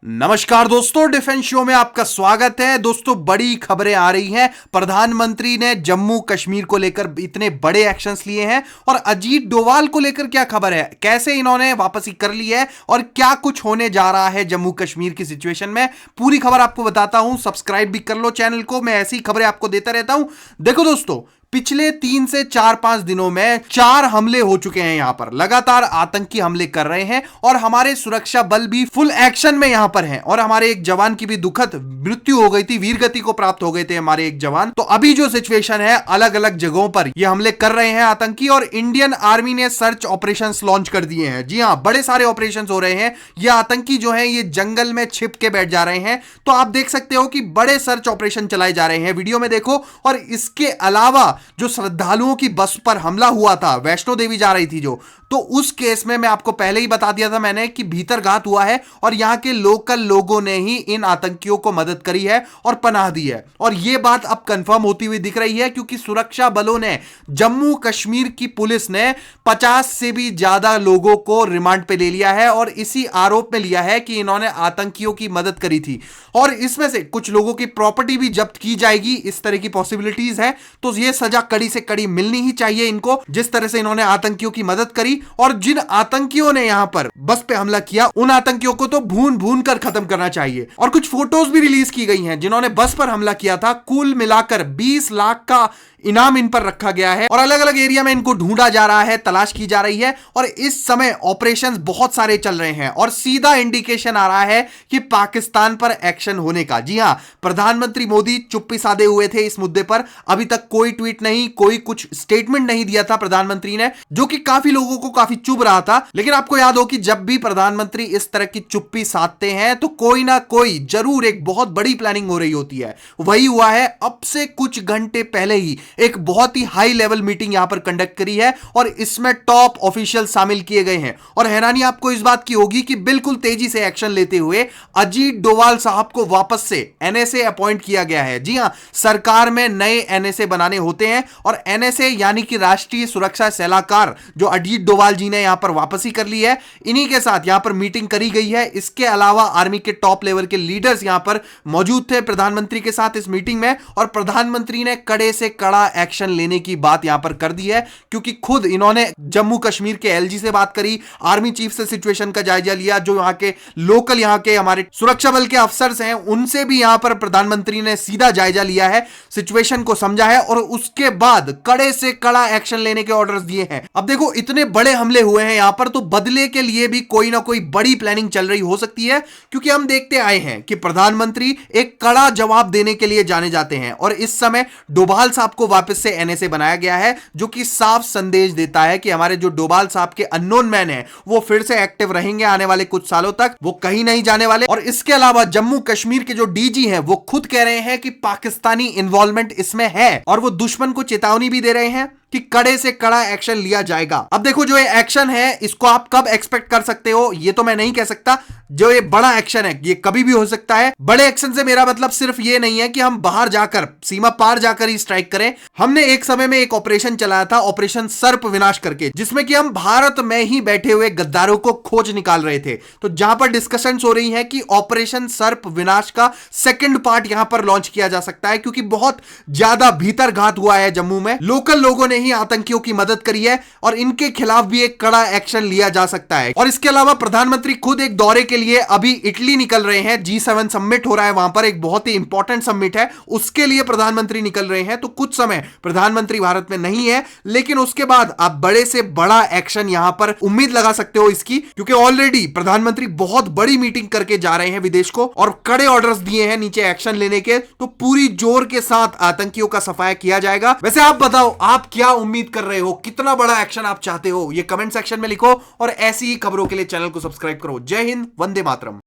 नमस्कार दोस्तों, defence show में आपका स्वागत है। दोस्तों, बड़ी खबरें आ रही हैं। प्रधानमंत्री ने जम्मू कश्मीर को लेकर इतने बड़े एक्शंस लिए हैं और अजीत डोभाल को लेकर क्या खबर है, कैसे इन्होंने वापसी कर ली है और क्या कुछ होने जा रहा है जम्मू कश्मीर की सिचुएशन में, पूरी खबर आपको बताता हूं। सब्सक्राइब भी कर लो चैनल को, मैं ऐसी खबरें आपको देता रहता हूं। देखो दोस्तों, पिछले 3 से 4-5 दिनों में 4 हमले हो चुके हैं। यहां पर लगातार आतंकी हमले कर रहे हैं और हमारे सुरक्षा बल भी फुल एक्शन में यहां पर हैं और हमारे एक जवान की भी दुखद मृत्यु हो गई थी, वीरगति को प्राप्त हो गए थे हमारे एक जवान। तो अभी जो सिचुएशन है, अलग अलग जगहों पर ये हमले कर रहे हैं आतंकी और इंडियन आर्मी ने सर्च ऑपरेशंस लॉन्च कर दिए हैं। जी हां, बड़े सारे ऑपरेशंस हो रहे हैं। ये आतंकी जो है ये जंगल में छिप के बैठ जा रहे हैं। तो आप देख सकते हो कि बड़े सर्च ऑपरेशन चलाए जा रहे हैं, वीडियो में देखो। और इसके अलावा जो श्रद्धालुओं की बस पर हमला हुआ था, वैष्णो देवी जा रही थी जो, तो उस केस में मैं आपको पहले ही बता दिया था मैंने कि भीतरघात हुआ है और यहां के लोकल लोगों ने ही इन आतंकियों को मदद करी है और पनाह दी है। और यह बात अब कंफर्म होती हुई दिख रही है क्योंकि सुरक्षा बलों ने, जम्मू कश्मीर की पुलिस ने 50 से भी ज्यादा लोगों को रिमांड पे ले लिया है और इसी आरोप में लिया है कि इन्होंने आतंकियों की मदद करी थी। और इसमें से कुछ लोगों की प्रॉपर्टी भी जब्त की जाएगी, इस तरह की पॉसिबिलिटीज है। तो यह सजा कड़ी से कड़ी मिलनी ही चाहिए इनको, जिस तरह से इन्होंने आतंकियों की मदद करी। और जिन आतंकियों ने यहां पर बस पे हमला किया, उन आतंकियों को तो भून भून कर खत्म करना चाहिए। और कुछ फोटोज भी रिलीज की गई हैं जिन्होंने बस पर हमला किया था। कुल मिलाकर 20 लाख का इनाम इन पर रखा गया है और अलग अलग एरिया में इनको ढूंढा जा रहा है, तलाश की जा रही है। और इस समय ऑपरेशंस बहुत सारे चल रहे हैं और सीधा इंडिकेशन आ रहा है कि पाकिस्तान पर एक्शन होने का। जी हां, प्रधानमंत्री मोदी चुप्पी साधे हुए थे इस मुद्दे पर। अभी तक कोई ट्वीट नहीं, कोई कुछ स्टेटमेंट नहीं दिया था प्रधानमंत्री ने, जो कि काफी लोगों को काफी चुभ रहा था। लेकिन आपको याद हो कि जब भी प्रधानमंत्री इस तरह की चुप्पी साधते हैं तो कोई ना कोई जरूर एक बहुत बड़ी प्लानिंग हो रही होती है। वही हुआ है। अब से कुछ घंटे पहले ही एक बहुत ही हाई लेवल मीटिंग यहां पर कंडक्ट करी है और इसमें टॉप ऑफिशियल शामिल किए गए हैं। और हैरानी आपको इस बात की होगी कि बिल्कुल तेजी से एक्शन लेते हुए अजीत डोभाल साहब को वापस से एनएसए अपॉइंट किया गया है। जी हां, सरकार में नए एनएसए बनाने होते हैं और एनएसए यानी कि राष्ट्रीय सुरक्षा सलाहकार जो अजीत डोभाल जी ने यहां पर वापसी कर ली है, इन्हीं के साथ यहां पर मीटिंग करी गई है। इसके अलावा आर्मी के टॉप लेवल के लीडर्स यहां पर मौजूद थे प्रधानमंत्री के साथ इस मीटिंग में और प्रधानमंत्री ने कड़े से कड़ा एक्शन लेने की बात यहां पर कर दी है क्योंकि खुद इन्होंने जम्मू कश्मीर के एलजी से बात करी, आर्मी चीफ से सिचुएशन का जायजा लिया, जो यहां के लोकल यहां के हमारे सुरक्षा बल के अफसर्स हैं उनसे भी यहां पर प्रधानमंत्री ने सीधा जायजा लिया है, सिचुएशन को समझा है और उसके बाद कड़े से कड़ा एक्शन लेने के ऑर्डर्स दिए हैं। अब देखो, इतने बड़े हमले हुए हैं यहां पर, तो बदले के लिए भी कोई ना कोई बड़ी प्लानिंग चल रही हो सकती है क्योंकि हम देखते आए हैं कि प्रधानमंत्री एक कड़ा जवाब देने के लिए जाने जाते हैं और इस समय डोभाल साहब को वापस से एनएसए बनाया गया है, जो कि साफ संदेश देता है कि हमारे जो डोभाल साहब के अननोन मैन है वो फिर से एक्टिव रहेंगे आने वाले कुछ सालों तक, वो कहीं नहीं जाने वाले। और इसके अलावा जम्मू कश्मीर के जो डीजी हैं वो खुद कह रहे हैं कि पाकिस्तानी इन्वॉल्वमेंट इसमें है और वो दुश्मन को चेतावनी भी दे रहे हैं कि कड़े से कड़ा एक्शन लिया जाएगा। अब देखो, जो ये एक्शन है इसको आप कब एक्सपेक्ट कर सकते हो ये तो मैं नहीं कह सकता। जो ये बड़ा एक्शन है ये कभी भी हो सकता है। बड़े एक्शन से मेरा मतलब सिर्फ ये नहीं है कि हम बाहर जाकर, सीमा पार जाकर ही स्ट्राइक करें। हमने एक समय में एक ऑपरेशन चलाया था, ऑपरेशन सर्प विनाश करके, जिसमें कि हम भारत में ही बैठे हुए गद्दारों को खोज निकाल रहे थे। तो जहां पर डिस्कशंस हो रही है कि ऑपरेशन सर्प विनाश का सेकंड पार्ट यहां पर लॉन्च किया जा सकता है क्योंकि बहुत ज्यादा भीतरघात हुआ है जम्मू में, लोकल लोगों ने ही आतंकियों की मदद करी है और इनके खिलाफ भी एक कड़ा एक्शन लिया जा सकता है। और इसके अलावा प्रधानमंत्री खुद एक दौरे के लिए अभी इटली निकल रहे हैं। G7 समिट हो रहा है वहां पर, एक बहुत ही इंपॉर्टेंट समिट है, उसके लिए प्रधानमंत्री निकल रहे हैं। तो कुछ समय प्रधानमंत्री भारत में नहीं है, लेकिन उसके बाद आप बड़े से बड़ा एक्शन यहां पर उम्मीद लगा सकते हो इसकी, क्योंकि ऑलरेडी प्रधानमंत्री बहुत बड़ी मीटिंग करके जा रहे हैं विदेश को और कड़े ऑर्डर्स दिए हैं नीचे एक्शन लेने के। तो पूरी जोर के साथ आतंकियों का सफाया किया जाएगा। वैसे आप बताओ, आप क्या उम्मीद कर रहे हो, कितना बड़ा एक्शन आप चाहते हो, ये कमेंट सेक्शन में लिखो और ऐसी ही खबरों के लिए चैनल को सब्सक्राइब करो। जय हिंद, वंदे मातरम।